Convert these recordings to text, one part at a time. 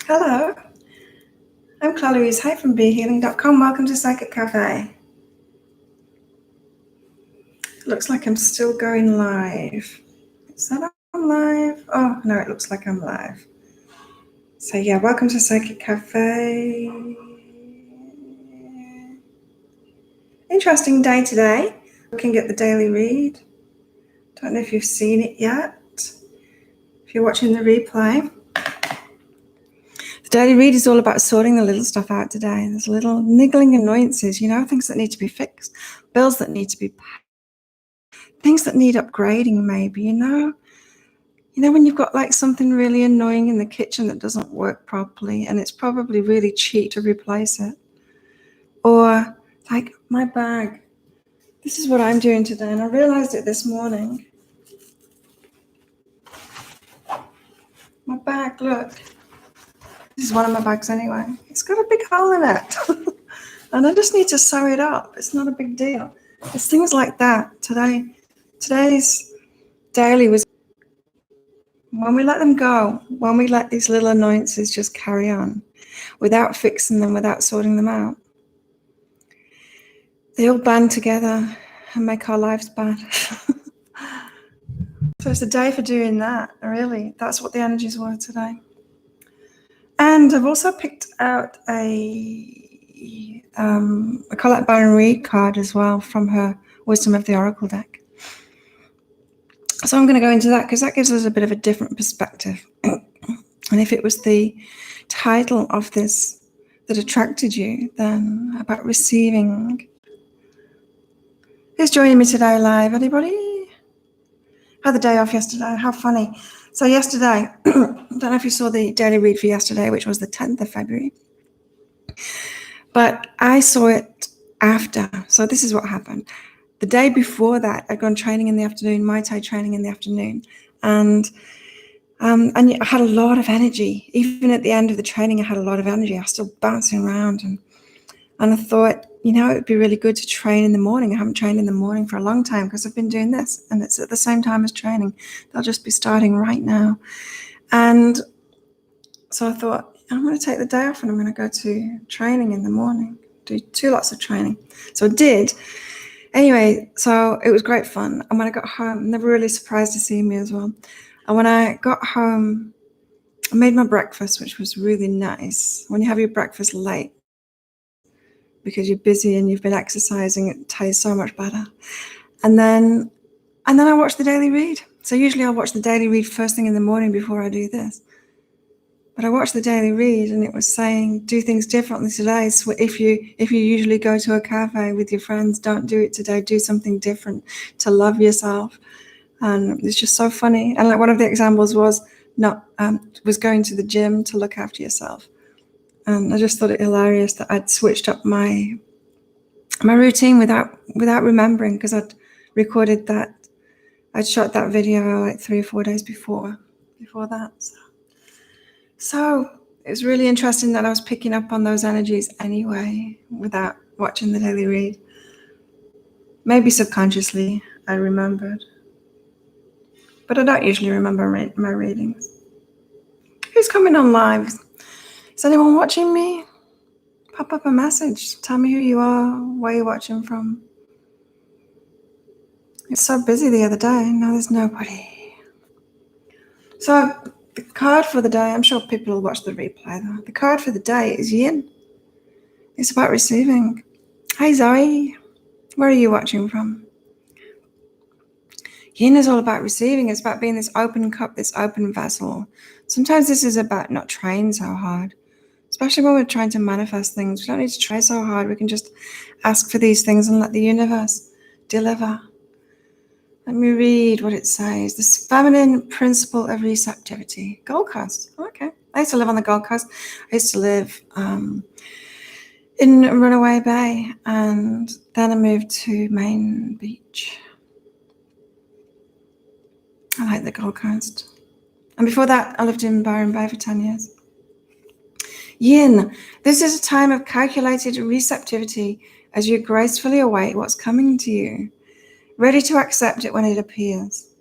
Hello, I'm Claudia Louise Hay from BeHealing.com. Welcome to Psychic Cafe. Looks like I'm still going live. Is that I'm live? Oh, no, it looks like I'm live. So yeah, welcome to Psychic Cafe. Interesting day today. Looking at the daily read. Don't know if you've seen it yet. If you're watching the replay. The daily read is all about sorting the little stuff out today. There's little niggling annoyances, things that need to be fixed, bills that need to be paid, things that need upgrading maybe, when you've got like something really annoying in the kitchen that doesn't work properly and it's probably really cheap to replace it. Or like my bag. This is what I'm doing today, and I realized it this morning. My bag, look. This is one of my bags anyway. It's got a big hole in it. And I just need to sew it up. It's not a big deal. It's things like that. Today's daily was when we let them go, when we let these little annoyances just carry on without fixing them, without sorting them out, they all band together and make our lives bad. So it's a day for doing that, really. That's what the energies were today. And I've also picked out I call it Baron Reed card as well from her Wisdom of the Oracle deck. So I'm going to go into that because that gives us a bit of a different perspective. And if it was the title of this that attracted you, then about receiving. Who's joining me today live? Anybody? Had the day off yesterday. How funny. So yesterday, I don't know if you saw the daily read for yesterday, which was the 10th of February. But I saw it after. So this is what happened. The day before that, I'd gone training in the afternoon, Muay Thai training in the afternoon. And I had a lot of energy. Even at the end of the training, I had a lot of energy. I was still bouncing around. And I thought, it would be really good to train in the morning. I haven't trained in the morning for a long time because I've been doing this. And it's at the same time as training. They'll just be starting right now. And so I thought, I'm going to take the day off and I'm going to go to training in the morning, do 2 lots of training. So I did. Anyway, so it was great fun. And when I got home, they were really surprised to see me as well. And when I got home, I made my breakfast, which was really nice. When you have your breakfast late, because you're busy and you've been exercising, it tastes so much better. And then I watch the daily read. So usually I'll watch the daily read first thing in the morning before I do this. But I watched the daily read and it was saying, do things differently today. So if you usually go to a cafe with your friends, don't do it today. Do something different to love yourself. And it's just so funny. And like one of the examples was going to the gym to look after yourself. And I just thought it hilarious that I'd switched up my routine without remembering, because I'd recorded that. I'd shot that video like 3 or 4 days before that. So it was really interesting that I was picking up on those energies anyway without watching the daily read. Maybe subconsciously I remembered. But I don't usually remember my readings. Who's coming on live? Is anyone watching me? Pop up a message. Tell me who you are, where you're watching from. It's so busy the other day. Now there's nobody. So the card for the day, I'm sure people will watch the replay though. The card for the day is Yin. It's about receiving. Hi Zoe. Where are you watching from? Yin is all about receiving. It's about being this open cup, this open vessel. Sometimes this is about not trying so hard. Especially when we're trying to manifest things. We don't need to try so hard. We can just ask for these things and let the universe deliver. Let me read what it says. This feminine principle of receptivity. Gold Coast. Okay. I used to live on the Gold Coast. I used to live in Runaway Bay. And then I moved to Main Beach. I like the Gold Coast. And before that, I lived in Byron Bay for 10 years. Yin, this is a time of calculated receptivity as you gracefully await what's coming to you, ready to accept it when it appears.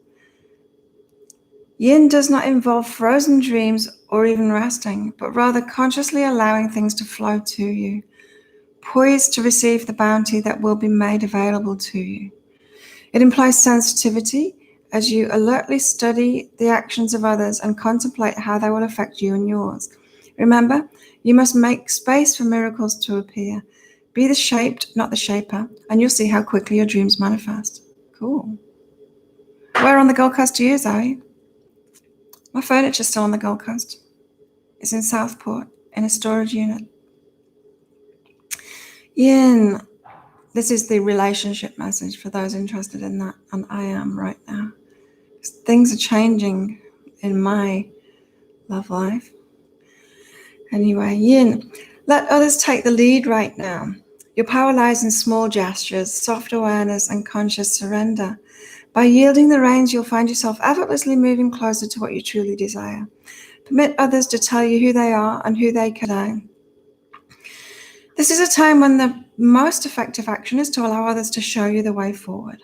Yin does not involve frozen dreams or even resting, but rather consciously allowing things to flow to you, poised to receive the bounty that will be made available to you. It implies sensitivity as you alertly study the actions of others and contemplate how they will affect you and yours. Remember, you must make space for miracles to appear. Be the shaped, not the shaper, and you'll see how quickly your dreams manifest. Cool. Where on the Gold Coast are you, Zoe? My furniture's still on the Gold Coast. It's in Southport, in a storage unit. Yin, this is the relationship message for those interested in that, and I am right now. Things are changing in my love life. Anyway, Yin, let others take the lead right now. Your power lies in small gestures, soft awareness, and conscious surrender. By yielding the reins, you'll find yourself effortlessly moving closer to what you truly desire. Permit others to tell you who they are and who they can be. This is a time when the most effective action is to allow others to show you the way forward.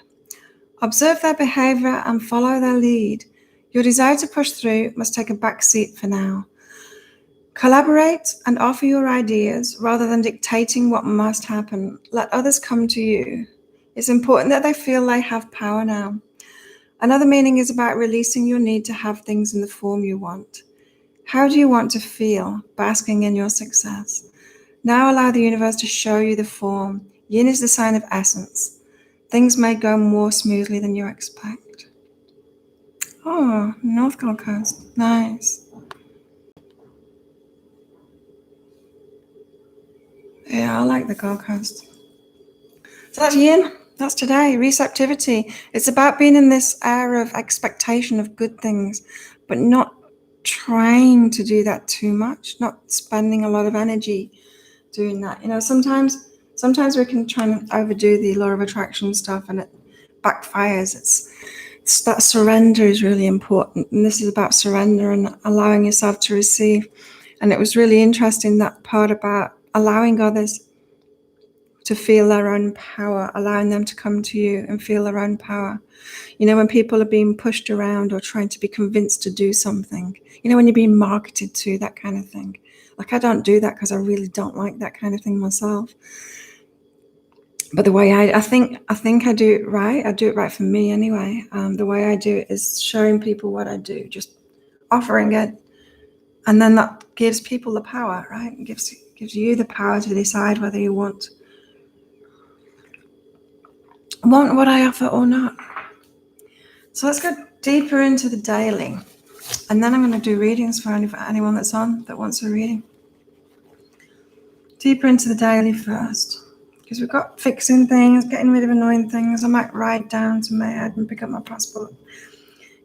Observe their behavior and follow their lead. Your desire to push through must take a back seat for now. Collaborate and offer your ideas rather than dictating what must happen. Let others come to you. It's important that they feel they have power now. Another meaning is about releasing your need to have things in the form you want. How do you want to feel, basking in your success? Now allow the universe to show you the form. Yin is the sign of essence. Things may go more smoothly than you expect. Oh, North Gold Coast. Nice. Yeah, I like the Gold Coast. So that's Yin. That's today. Receptivity. It's about being in this era of expectation of good things, but not trying to do that too much, not spending a lot of energy doing that. Sometimes we can try and overdo the law of attraction stuff and it backfires. It's that surrender is really important. And this is about surrender and allowing yourself to receive. And it was really interesting, that part about allowing others to feel their own power, allowing them to come to you and feel their own power. When people are being pushed around or trying to be convinced to do something, when you're being marketed to, that kind of thing. Like, I don't do that because I really don't like that kind of thing myself. But the way I think I do it right. I do it right for me anyway. The way I do it is showing people what I do, just offering it. And then that gives people the power, right? It gives you the power to decide whether you want what I offer or not. So let's go deeper into the daily. And then I'm going to do readings for anyone that's on that wants a reading. Deeper into the daily first. Because we've got fixing things, getting rid of annoying things. I might ride down to Mayhead and pick up my passport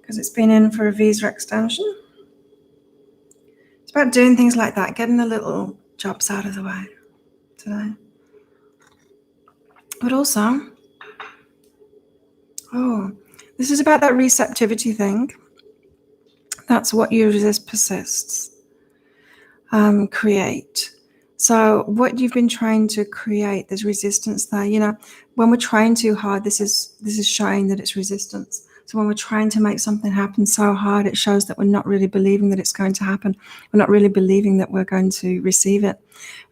because it's been in for a visa extension. It's about doing things like that, getting the little jobs out of the way today. But also, this is about that receptivity thing. That's what you resist persists. Create. So what you've been trying to create, there's resistance there. When we're trying too hard, this is showing that it's resistance. So when we're trying to make something happen so hard, it shows that we're not really believing that it's going to happen. We're not really believing that we're going to receive it.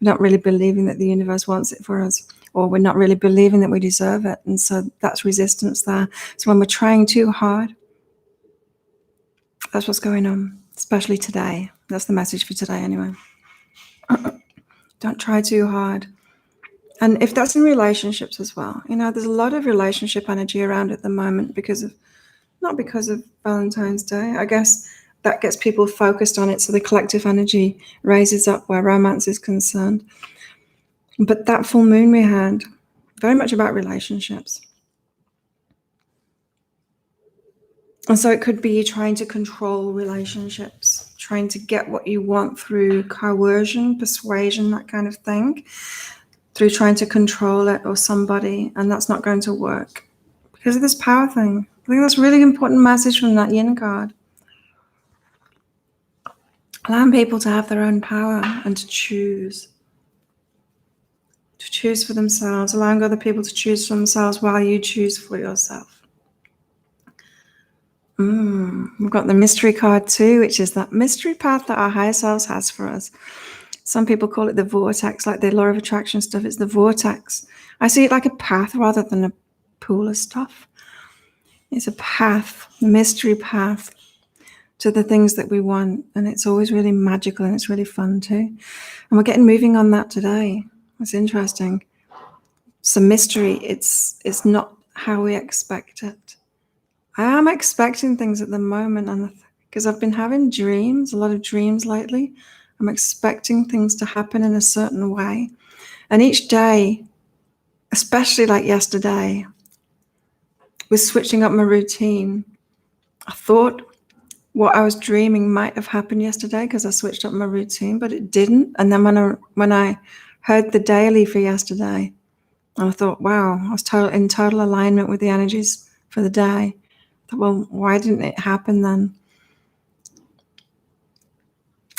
We're not really believing that the universe wants it for us, or we're not really believing that we deserve it. And so that's resistance there. So when we're trying too hard, that's what's going on, especially today. That's the message for today anyway. Don't try too hard. And if that's in relationships as well, there's a lot of relationship energy around at the moment not because of Valentine's Day. I guess that gets people focused on it, so the collective energy raises up where romance is concerned. But that full moon we had, very much about relationships. And so it could be trying to control relationships, trying to get what you want through coercion, persuasion, that kind of thing, through trying to control it or somebody, and that's not going to work because of this power thing. I think that's a really important message from that Yin card. Allowing people to have their own power and to choose for themselves, allowing other people to choose for themselves while you choose for yourself. We've got the mystery card too, which is that mystery path that our higher selves has for us. Some people call it the vortex, like the law of attraction stuff. It's the vortex. I see it like a path rather than a pool of stuff. It's a path, a mystery path to the things that we want. And it's always really magical and it's really fun too. And we're getting moving on that today. It's interesting. It's a mystery. It's not how we expect it. I am expecting things at the moment, and because I've been having dreams, a lot of dreams lately. I'm expecting things to happen in a certain way. And each day, especially like yesterday, with switching up my routine, I thought what I was dreaming might have happened yesterday because I switched up my routine, but it didn't. And then when I heard the daily for yesterday, and I thought, wow, I was in total alignment with the energies for the day. I thought, well, why didn't it happen then?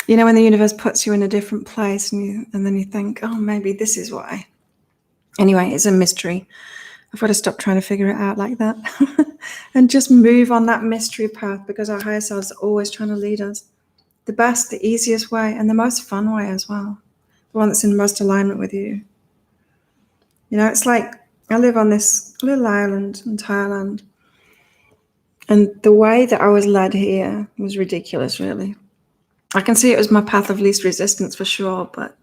You know, when the universe puts you in a different place and then you think, oh, maybe this is why. Anyway, it's a mystery. I've got to stop trying to figure it out like that and just move on that mystery path, because our higher selves are always trying to lead us the best, the easiest way, and the most fun way as well. The one that's in the most alignment with you. You know, it's like I live on this little island in Thailand, and the way that I was led here was ridiculous, really. I can see it was my path of least resistance for sure, but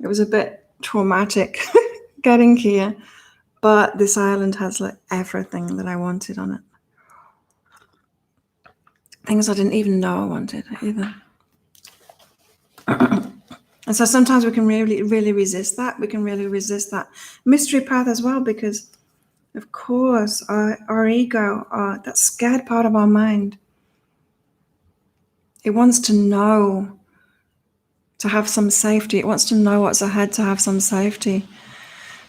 it was a bit traumatic getting here. But this island has like everything that I wanted on it. Things I didn't even know I wanted either. And so sometimes we can really, really resist that. We can really resist that mystery path as well, because of course our ego, that scared part of our mind, it wants to know, to have some safety. It wants to know what's ahead, to have some safety.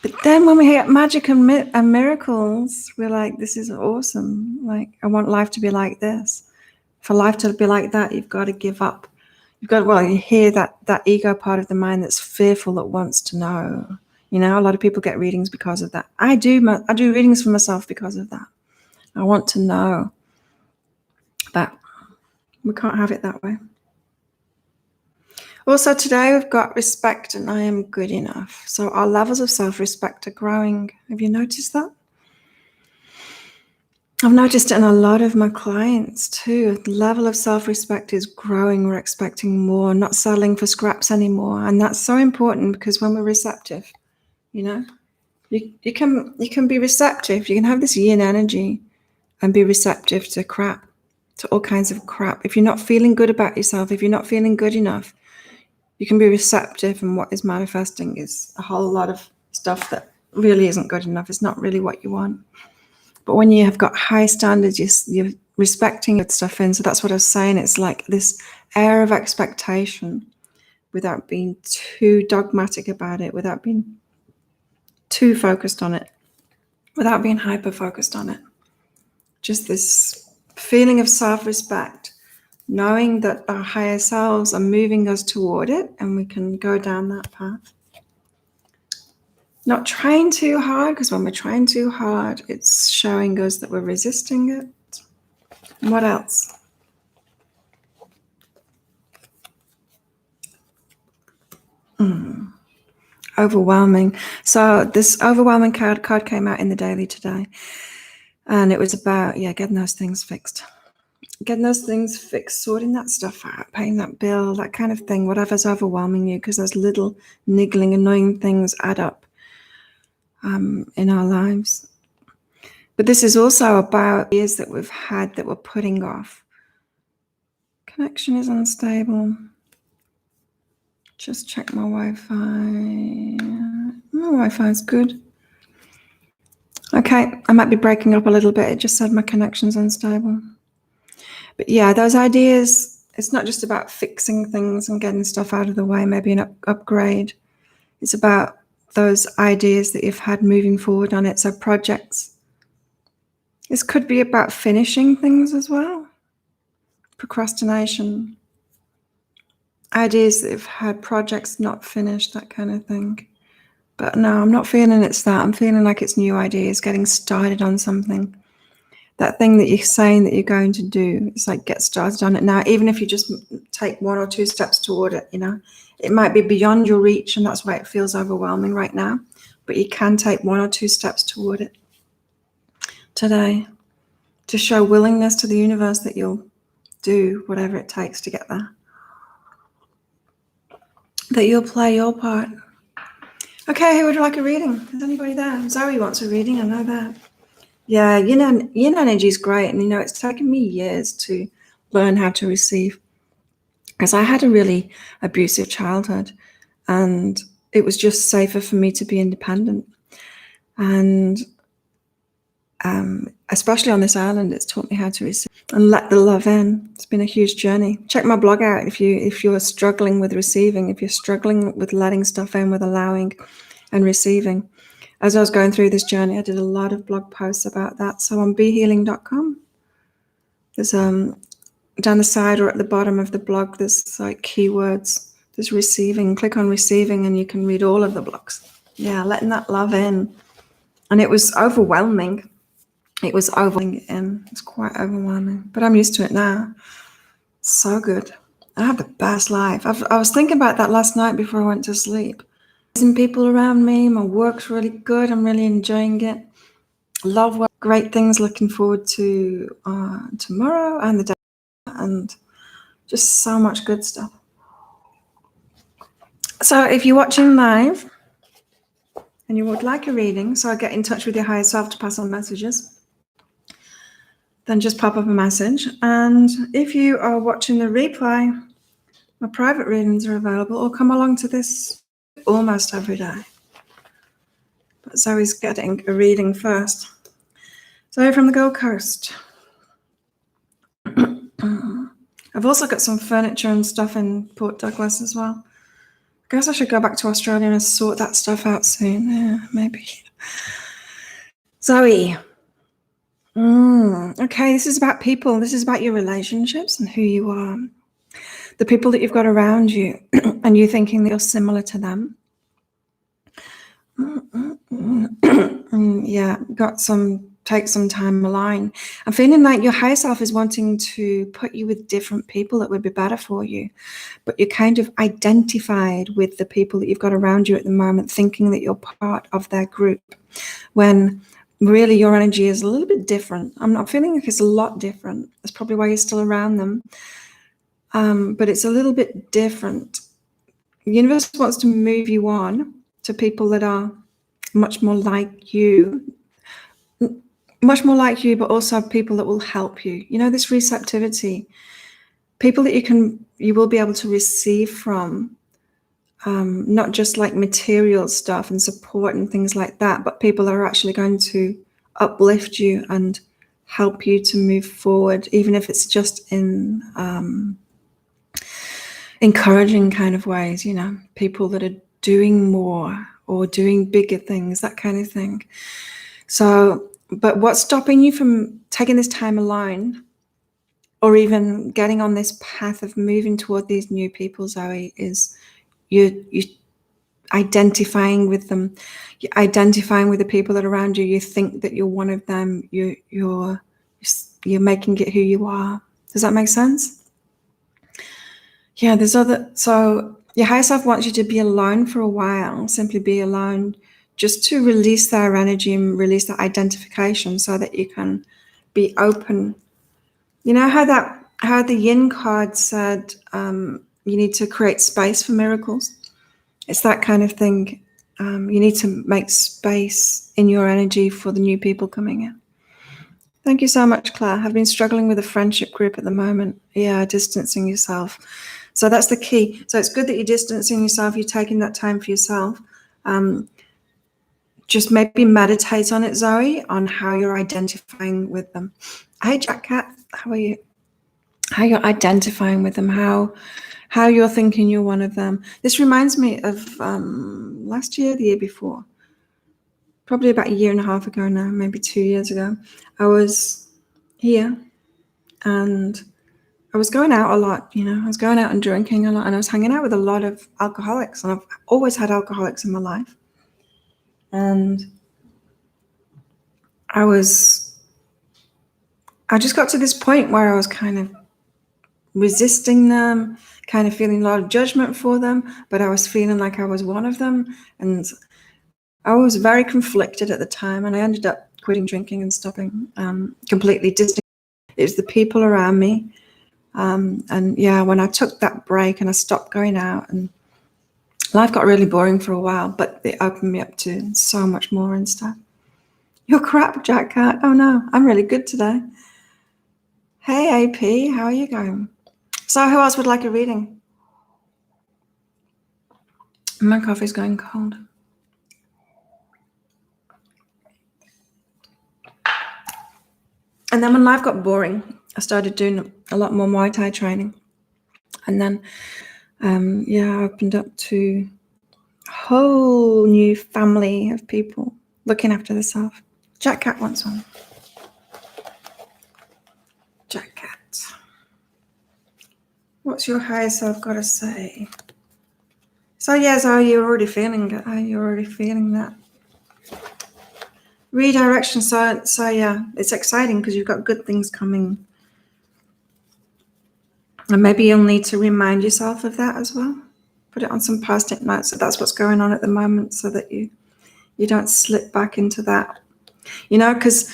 But then when we hear magic and miracles, we're like, this is awesome. Like, I want life to be like this. For life to be like that, you've got to give up. You hear that ego part of the mind that's fearful, that wants to know. You know, a lot of people get readings because of that. I do readings for myself because of that. I want to know. But we can't have it that way. Also, today we've got respect and I am good enough. So our levels of self-respect are growing. Have you noticed that? I've noticed it in a lot of my clients too. The level of self-respect is growing. We're expecting more, not settling for scraps anymore. And that's so important, because when we're receptive, you know, you can be receptive. You can have this yin energy and be receptive to crap, to all kinds of crap. If you're not feeling good about yourself, if you're not feeling good enough, you can be receptive, and what is manifesting is a whole lot of stuff that really isn't good enough. It's not really what you want. But when you have got high standards, you're respecting your stuff in. So that's what I was saying. It's like this air of expectation without being too dogmatic about it, without being too focused on it, without being hyper-focused on it. Just this feeling of self-respect, knowing that our higher selves are moving us toward it, and we can go down that path. Not trying too hard, because when we're trying too hard, it's showing us that we're resisting it. And what else? Overwhelming. So this overwhelming card came out in the daily today. And it was about, getting those things fixed. Getting those things fixed, sorting that stuff out, paying that bill, that kind of thing, whatever's overwhelming you, because those little niggling, annoying things add up in our lives. But this is also about years that we've had that we're putting off. Connection is unstable. Just check my Wi-Fi. My Wi-Fi is good. Okay, I might be breaking up a little bit. It just said my connection's unstable. But yeah, those ideas, it's not just about fixing things and getting stuff out of the way, maybe an upgrade. It's about those ideas that you've had moving forward on it. So projects. This could be about finishing things as well. Procrastination. Ideas that have had, projects not finished, that kind of thing. But no, I'm not feeling it's that. I'm feeling like it's new ideas, getting started on something. that thing that you're saying that you're going to do. It's like, get started on it now, even if you just take 1 or 2 steps toward it. It might be beyond your reach, and that's why it feels overwhelming right now, but you can take 1 or 2 steps toward it today to show willingness to the universe that you'll do whatever it takes to get there, that you'll play your part. Okay, who would like a reading? Is anybody there? Zoe wants a reading, I know that. Yeah, yin energy is great, and it's taken me years to learn how to receive, because I had a really abusive childhood, and it was just safer for me to be independent. And especially on this island, it's taught me how to receive and let the love in. It's been a huge journey. Check my blog out if you're struggling with receiving, if you're struggling with letting stuff in, with allowing and receiving. As I was going through this journey, I did a lot of blog posts about that. So on behealing.com, there's down the side or at the bottom of the blog, there's like keywords. There's receiving. Click on receiving and you can read all of the blogs. Yeah, letting that love in. And it was overwhelming. It was overwhelming, and it's quite overwhelming. But I'm used to it now. It's so good. I have the best life. I was thinking about that last night before I went to sleep. Amazing people around me. My work's really good. I'm really enjoying it. Love work. Great things. Looking forward to tomorrow and the day, and just so much good stuff. So if you're watching live and you would like a reading, so I get in touch with your higher self to pass on messages, then just pop up a message. And if you are watching the replay, my private readings are available, or come along to this almost every day. But Zoe's getting a reading first. Zoe from the Gold Coast. I've also got some furniture and stuff in Port Douglas as well. I guess I should go back to Australia and sort that stuff out soon. Yeah, maybe. Zoe. Okay, this is about people. This is about your relationships and who you are. The people that you've got around you, and you thinking that you're similar to them. Yeah, take some time aligned. I'm feeling like your higher self is wanting to put you with different people that would be better for you, but you're kind of identified with the people that you've got around you at the moment, thinking that you're part of their group, when really your energy is a little bit different. I'm not feeling like it's a lot different. That's probably why you're still around them. But it's a little bit different. The universe wants to move you on to people that are much more like you, but also people that will help you. This receptivity, people that you will be able to receive from, not just like material stuff and support and things like that, but people that are actually going to uplift you and help you to move forward, even if it's just in encouraging kind of ways, people that are doing more or doing bigger things, that kind of thing. So, but what's stopping you from taking this time alone, or even getting on this path of moving toward these new people, Zoe, is you identifying with them. You're identifying with the people that are around you. You think that you're one of them. You're making it who you are. Does that make sense? Yeah, so your higher self wants you to be alone for a while, simply be alone, just to release their energy and release that identification so that you can be open. You know how the yin card said you need to create space for miracles? It's that kind of thing. You need to make space in your energy for the new people coming in. Thank you so much, Claire. I've been struggling with a friendship group at the moment. Yeah, distancing yourself. So that's the key. So it's good that you're distancing yourself. You're taking that time for yourself. Just maybe meditate on it, Zoe, on how you're identifying with them. Hey, Jack Cat, how are you? How you're identifying with them, how you're thinking you're one of them. This reminds me of last year, the year before, probably about 1.5 years ago now, maybe 2 years ago. I was here and I was going out a lot, I was going out and drinking a lot, and I was hanging out with a lot of alcoholics, and I've always had alcoholics in my life. And I was I just got to this point where I was kind of resisting them, kind of feeling a lot of judgment for them, but I was feeling like I was one of them. And I was very conflicted at the time, and I ended up quitting drinking and stopping completely distant. It was the people around me. And yeah, when I took that break and I stopped going out, and life got really boring for a while, but it opened me up to so much more and stuff. You're crap, Jack Cat. Oh no, I'm really good today. Hey AP, how are you going? So who else would like a reading? My coffee's going cold. And then when life got boring, I started doing a lot more Muay Thai training. And then, I opened up to a whole new family of people looking after themselves. Jack Cat wants one. Jack Cat. What's your higher self got to say? So yeah, so you're already feeling it. You're already feeling that. Redirection. So yeah, it's exciting because you've got good things coming. And maybe you'll need to remind yourself of that as well. Put it on some post-it notes that that's what's going on at the moment, so that you don't slip back into that. Because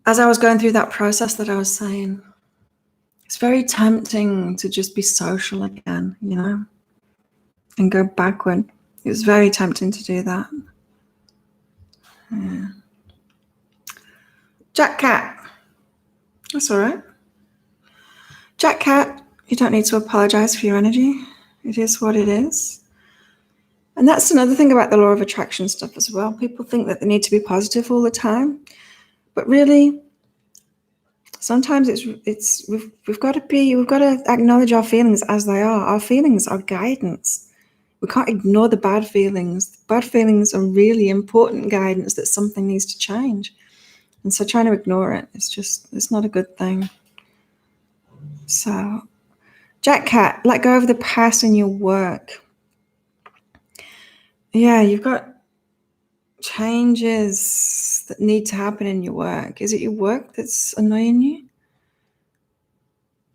as I was going through that process that I was saying, it's very tempting to just be social again, and go backward. It was very tempting to do that. Yeah. Jack Cat. That's all right. Jack Cat, you don't need to apologize for your energy. It is what it is. And that's another thing about the law of attraction stuff as well. People think that they need to be positive all the time, but really, sometimes we've got to acknowledge our feelings as they are. Our feelings are guidance. We can't ignore the bad feelings. Bad feelings are really important guidance that something needs to change. And so trying to ignore it, it's not a good thing. So, Jack Cat, let go of the past in your work. Yeah, you've got changes that need to happen in your work. Is it your work that's annoying you?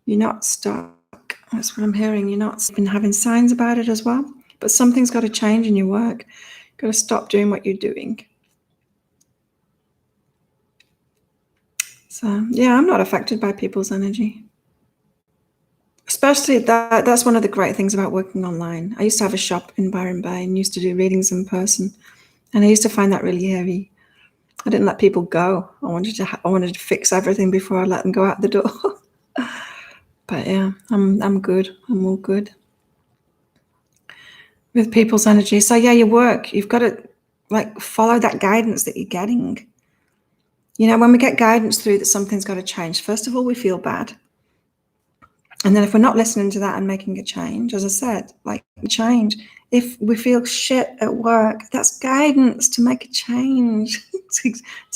You're not stuck. That's what I'm hearing. You're not been having signs about it as well. But something's got to change in your work. You've got to stop doing what you're doing. So, yeah, I'm not affected by people's energy. Especially that's one of the great things about working online. I used to have a shop in Byron Bay and used to do readings in person. And I used to find that really heavy. I didn't let people go. I wanted to fix everything before I let them go out the door. But yeah, I'm good. I'm all good with people's energy. So yeah, your work, you've got to follow that guidance that you're getting. When we get guidance through that something's got to change, first of all, we feel bad. And then if we're not listening to that and making a change, as I said, change, if we feel shit at work, that's guidance to make a change.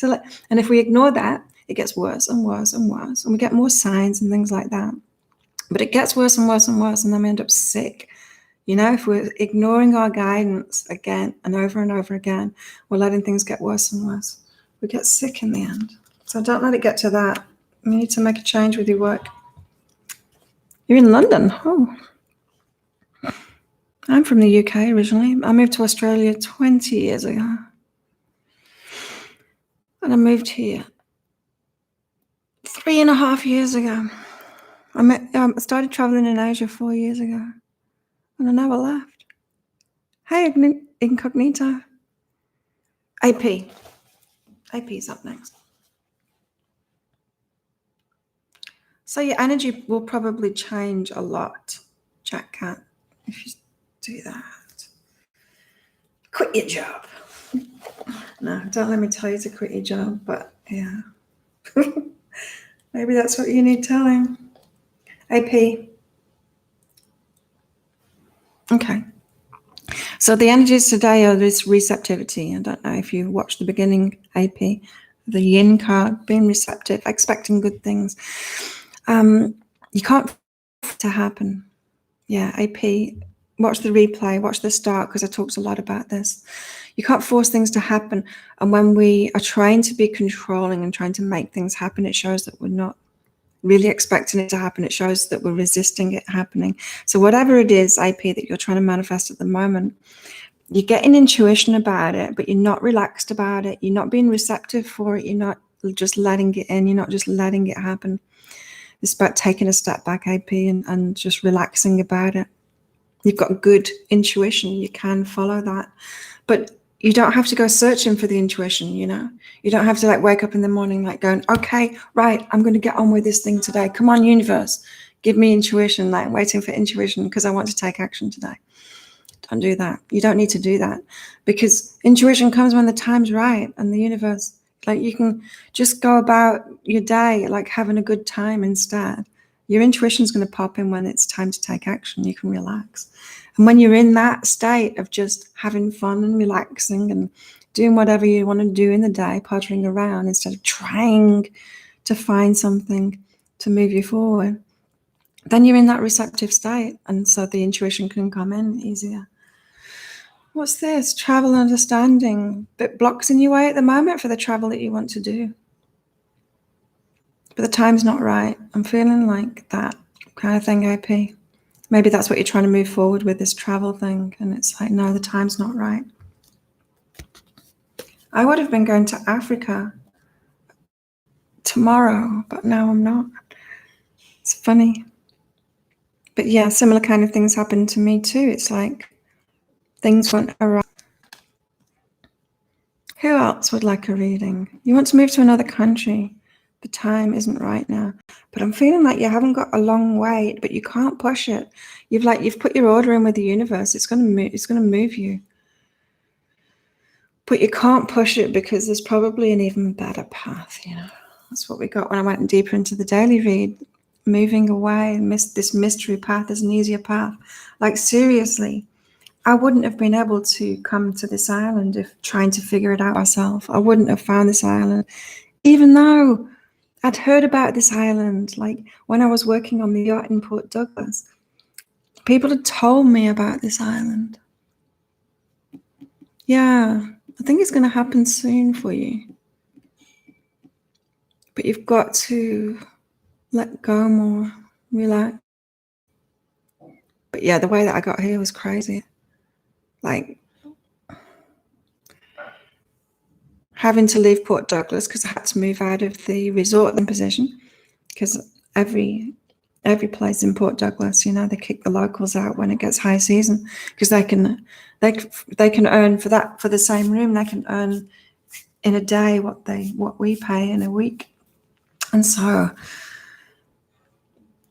And if we ignore that, it gets worse and worse and worse. And we get more signs and things like that. But it gets worse and worse and worse, and then we end up sick. If we're ignoring our guidance again and over again, we're letting things get worse and worse. We get sick in the end. So don't let it get to that. You need to make a change with your work. You're in London. Oh. I'm from the UK originally. I moved to Australia 20 years ago. And I moved here 3.5 years ago. I started traveling in Asia 4 years ago. And I never left. Hey, Incognito. AP. AP's up next. So your energy will probably change a lot, Jack Cat, if you do that. Quit your job. No, don't let me tell you to quit your job, but yeah. Maybe that's what you need telling. AP. Okay. So the energies today are this receptivity. I don't know if you watched the beginning, AP, the yin card, being receptive, expecting good things. You can't to happen. Yeah, AP. watch the replay, watch the start, because I talked a lot about this. You can't force things to happen. And when we are trying to be controlling and trying to make things happen, it shows that we're not really expecting it to happen. It shows that we're resisting it happening. So whatever it is, AP, that you're trying to manifest at the moment, you're getting intuition about it, but you're not relaxed about it. You're not being receptive for it. You're not just letting it in. You're not just letting it happen. It's about taking a step back, AP, and just relaxing about it. You've got good intuition. You can follow that. But you don't have to go searching for the intuition, you know. You don't have to like wake up in the morning like going, okay, right, I'm going to get on with this thing today. Come on, universe, give me intuition, like waiting for intuition because I want to take action today. Don't do that. You don't need to do that, because intuition comes when the time's right, and the universe, like, you can just go about your day like having a good time instead. Your intuition is going to pop in when it's time to take action. You can relax. And when you're in that state of just having fun and relaxing and doing whatever you want to do in the day, pottering around instead of trying to find something to move you forward, then you're in that receptive state. And so the intuition can come in easier. What's this? Travel understanding. Bit blocks in your way at the moment for the travel that you want to do. But the time's not right. I'm feeling like that kind of thing, AP. Maybe that's what you're trying to move forward with, this travel thing. And it's like, no, the time's not right. I would have been going to Africa tomorrow, but now I'm not. It's funny. But yeah, similar kind of things happened to me too. It's like things went awry. Who else would like a reading? You want to move to another country. The time isn't right now. But I'm feeling like you haven't got a long wait, but you can't push it. You've put your order in with the universe. It's gonna move you. But you can't push it because there's probably an even better path, you know. That's what we got when I went deeper into the daily read. Moving away, this mystery path is an easier path. Like, seriously, I wouldn't have been able to come to this island if trying to figure it out myself. I wouldn't have found this island, even though I'd heard about this island. Like, when I was working on the yacht in Port Douglas, people had told me about this island. Yeah, I think it's going to happen soon for you. But you've got to let go more, relax. But yeah, the way that I got here was crazy. Like, having to leave Port Douglas because I had to move out of the resort position, because every place in Port Douglas, you know, they kick the locals out when it gets high season, because they can earn for the same room, they can earn in a day what we pay in a week. And so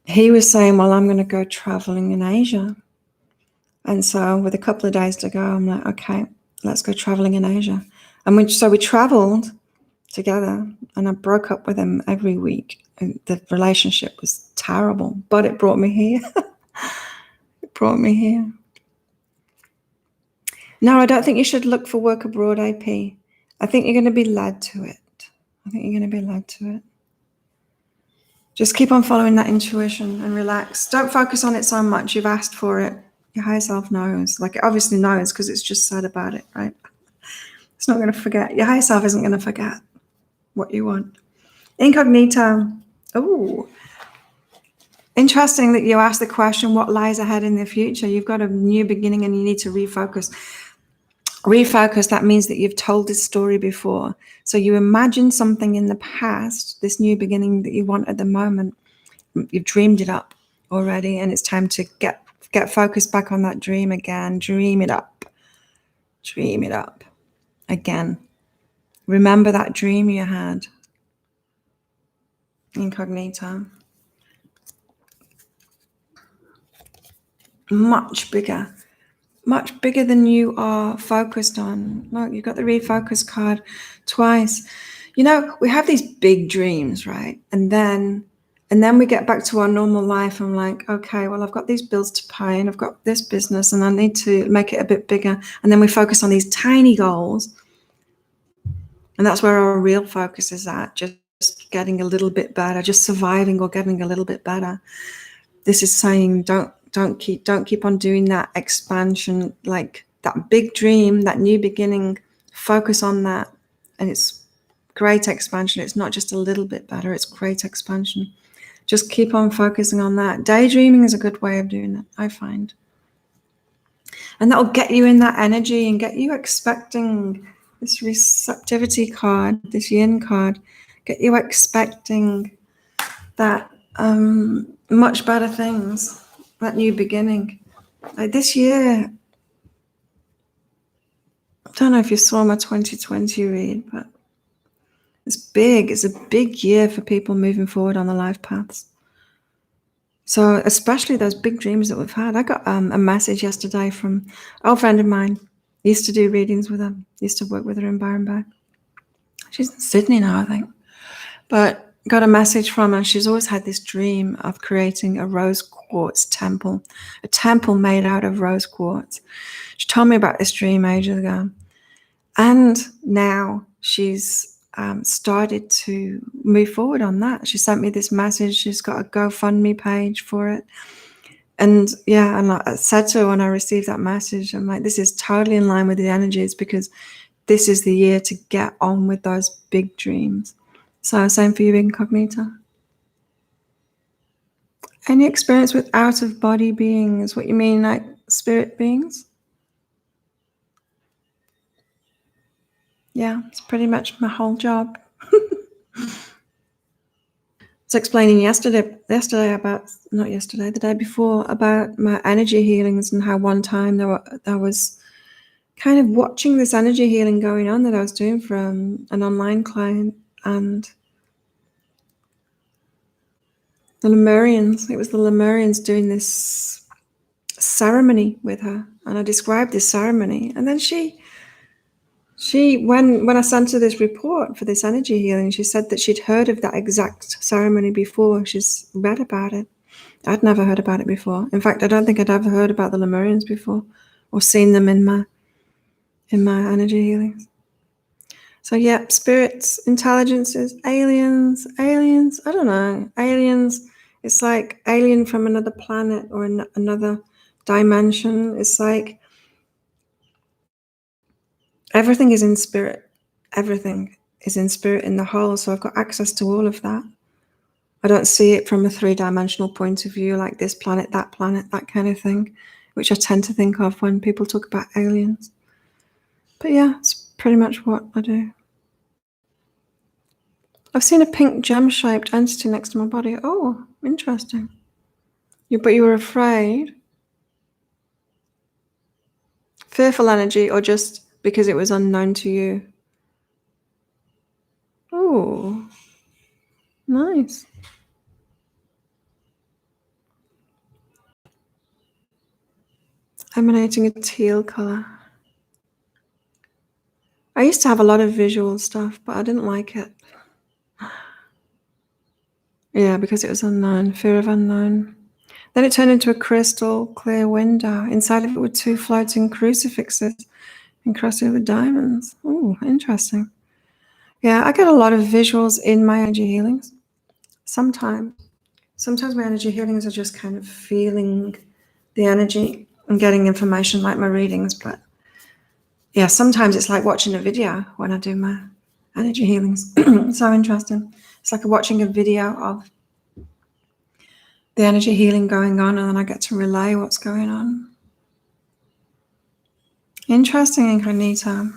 he was saying, well, I'm going to go traveling in Asia. And so with a couple of days to go, I'm like, okay, let's go traveling in Asia. And we traveled together, and I broke up with him every week. And the relationship was terrible, but it brought me here. It brought me here. No, I don't think you should look for work abroad, AP. I think you're going to be led to it. Just keep on following that intuition and relax. Don't focus on it so much. You've asked for it. Your higher self knows. Like, it obviously knows because it's just said about it, right? It's not going to forget. Your higher self isn't going to forget what you want. Incognito. Oh, interesting that you asked the question, what lies ahead in the future? You've got a new beginning and you need to refocus. Refocus, that means that you've told this story before. So you imagine something in the past, this new beginning that you want at the moment. You've dreamed it up already, and it's time to get focused back on that dream again. Dream it up. Dream it up again. Remember that dream you had. Incognito. Much bigger than you are focused on. Look, you've got the refocus card twice. You know, we have these big dreams, right? And then we get back to our normal life. I'm like, okay, well, I've got these bills to pay, and I've got this business, and I need to make it a bit bigger. And then we focus on these tiny goals. And that's where our real focus is at, just getting a little bit better, just surviving or getting a little bit better. This is saying, don't don't keep on doing that expansion, like that big dream, that new beginning. Focus on that, and it's great expansion. It's not just a little bit better, it's great expansion. Just keep on focusing on that. Daydreaming is a good way of doing it, I find. And that'll get you in that energy and get you expecting this receptivity card, this yin card, get you expecting that much better things, that new beginning. Like this year, I don't know if you saw my 2020 read, but it's big. It's a big year for people moving forward on the life paths. So especially those big dreams that we've had. I got a message yesterday from an old friend of mine. I used to do readings with her. Used to work with her in Byron Bay. She's in Sydney now, I think. But got a message from her. She's always had this dream of creating a rose quartz temple, a temple made out of rose quartz. She told me about this dream ages ago. And now she's started to move forward on that. She sent me this message. She's got a GoFundMe page for it. And yeah, and I said to her when I received that message, I'm like, this is totally in line with the energies, because this is the year to get on with those big dreams. So same for you, Incognita. Any experience with out-of-body beings? What you mean, like spirit beings? Yeah, it's pretty much my whole job. I was explaining the day before, about my energy healings, and how one time I was kind of watching this energy healing going on that I was doing from an online client, and the Lemurians, it was the Lemurians doing this ceremony with her, and I described this ceremony, and then she when I sent her this report for this energy healing, she said that she'd heard of that exact ceremony before. She's read about it. I'd never heard about it before. In fact, I don't think I'd ever heard about the Lemurians before, or seen them in my energy healings. So yeah, spirits, intelligences, aliens, I don't know. Aliens, it's like alien from another planet or another dimension. It's like everything is in spirit. Everything is in spirit in the whole. So I've got access to all of that. I don't see it from a three-dimensional point of view, like this planet, that kind of thing, which I tend to think of when people talk about aliens. But yeah, it's pretty much what I do. I've seen a pink gem-shaped entity next to my body. Oh, interesting. But you were afraid? Fearful energy, or just because it was unknown to you? Oh, nice. Emanating a teal color. I used to have a lot of visual stuff, but I didn't like it. Yeah, because it was unknown, fear of unknown. Then it turned into a crystal clear window. Inside of it were two floating crucifixes encrusted with diamonds. Oh, interesting. Yeah, I get a lot of visuals in my energy healings. Sometimes my energy healings are just kind of feeling the energy and getting information, like my readings. But yeah, sometimes it's like watching a video when I do my energy healings. So interesting. It's like watching a video of the energy healing going on, and then I get to relay what's going on. Interesting, Incognita.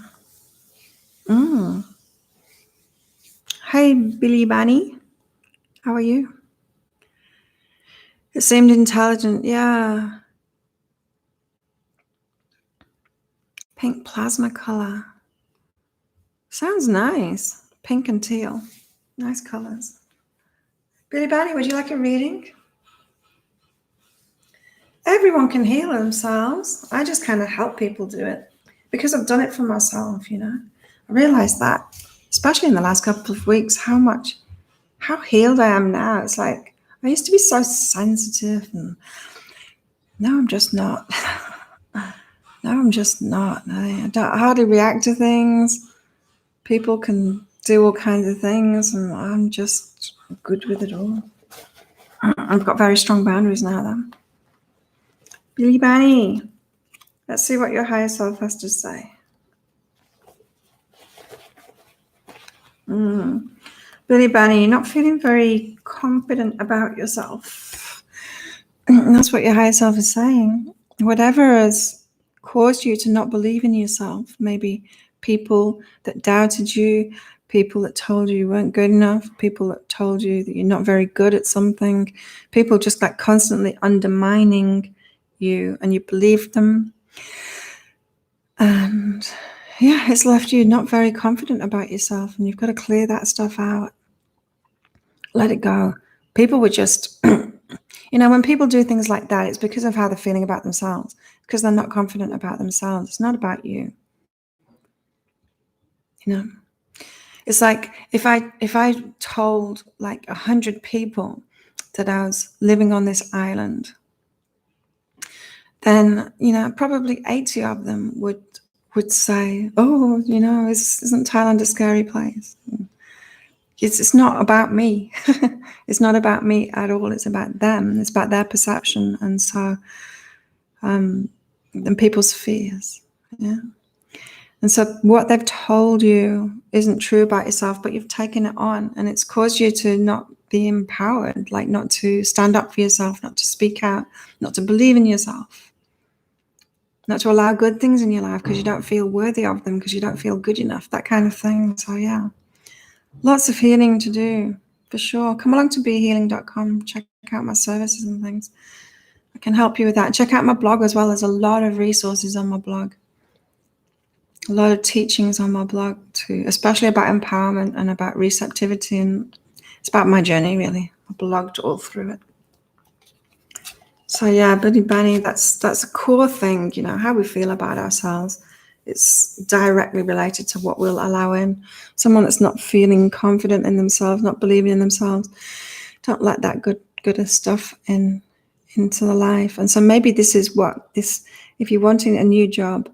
Hey, Billy Bunny. How are you? It seemed intelligent, yeah. Pink plasma color. Sounds nice. Pink and teal. Nice colors. Billy Bunny, would you like a reading? Everyone can heal themselves. I just kind of help people do it because I've done it for myself, you know. I realized that, especially in the last couple of weeks, how healed I am now. It's like I used to be so sensitive, and now I'm just not. I don't hardly react to things. People can do all kinds of things, and I'm just good with it all. I've got very strong boundaries now, though. Billy Bunny. Let's see what your higher self has to say. Billy Bunny, you're not feeling very confident about yourself. That's what your higher self is saying. Whatever has caused you to not believe in yourself, maybe people that doubted you, people that told you weren't good enough, people that told you that you're not very good at something, people just like constantly undermining you, and you believed them. And yeah, it's left you not very confident about yourself, and you've got to clear that stuff out. Let it go. People were just, when people do things like that, it's because of how they're feeling about themselves, because they're not confident about themselves. It's not about you. It's like if I told like 100 people that I was living on this island, then probably 80 of them would say, "Oh, isn't Thailand a scary place?" It's not about me. It's not about me at all. It's about them. It's about their perception, and so and people's fears. Yeah. And so what they've told you isn't true about yourself, but you've taken it on, and it's caused you to not be empowered, like not to stand up for yourself, not to speak out, not to believe in yourself, not to allow good things in your life because you don't feel worthy of them, because you don't feel good enough, that kind of thing. So yeah, lots of healing to do, for sure. Come along to behealing.com, check out my services and things. I can help you with that. Check out my blog as well. There's a lot of resources on my blog. A lot of teachings on my blog too, especially about empowerment and about receptivity, and it's about my journey really. I blogged all through it. So yeah, Billy Bunny, that's a core thing, how we feel about ourselves. It's directly related to what we'll allow in. Someone that's not feeling confident in themselves, not believing in themselves, don't let that good stuff into the life. And so maybe this is if you're wanting a new job,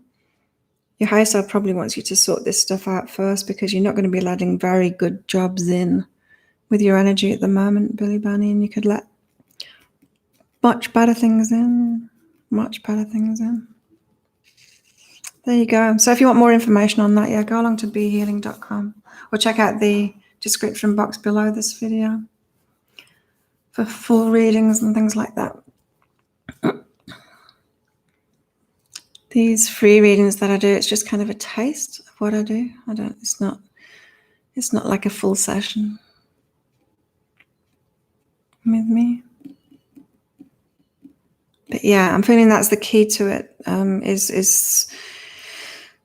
your higher self probably wants you to sort this stuff out first, because you're not going to be letting very good jobs in with your energy at the moment, Billy Bunny, and you could let much better things in. There you go. So if you want more information on that, go along to behealing.com or check out the description box below this video for full readings and things like that. These free readings that I do, it's just kind of a taste of what I do. It's not like a full session with me. But yeah, I'm feeling that's the key to it, is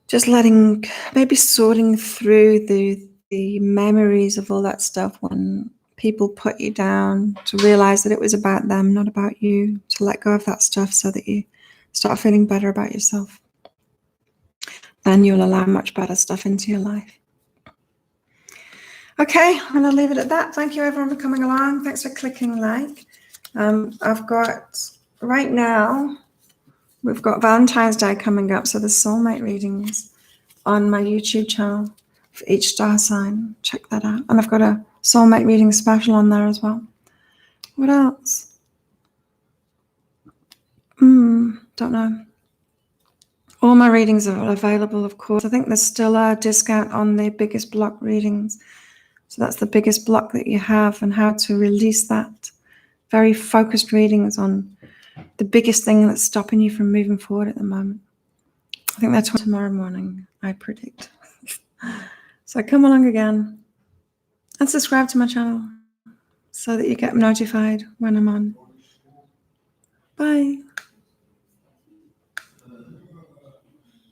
just maybe sorting through the memories of all that stuff when people put you down, to realize that it was about them, not about you, to let go of that stuff so that you start feeling better about yourself. Then you'll allow much better stuff into your life. Okay, I'm going to leave it at that. Thank you everyone for coming along. Thanks for clicking like. I've got, right now, we've got Valentine's Day coming up, so there's soulmate readings on my YouTube channel for each star sign. Check that out. And I've got a soulmate reading special on there as well. What else? Don't know. All my readings are available, of course. I think there's still a discount on the biggest block readings. So that's the biggest block that you have, and how to release that. Very focused readings on the biggest thing that's stopping you from moving forward at the moment. I think that's tomorrow morning, I predict. So come along again and subscribe to my channel so that you get notified when I'm on. Bye.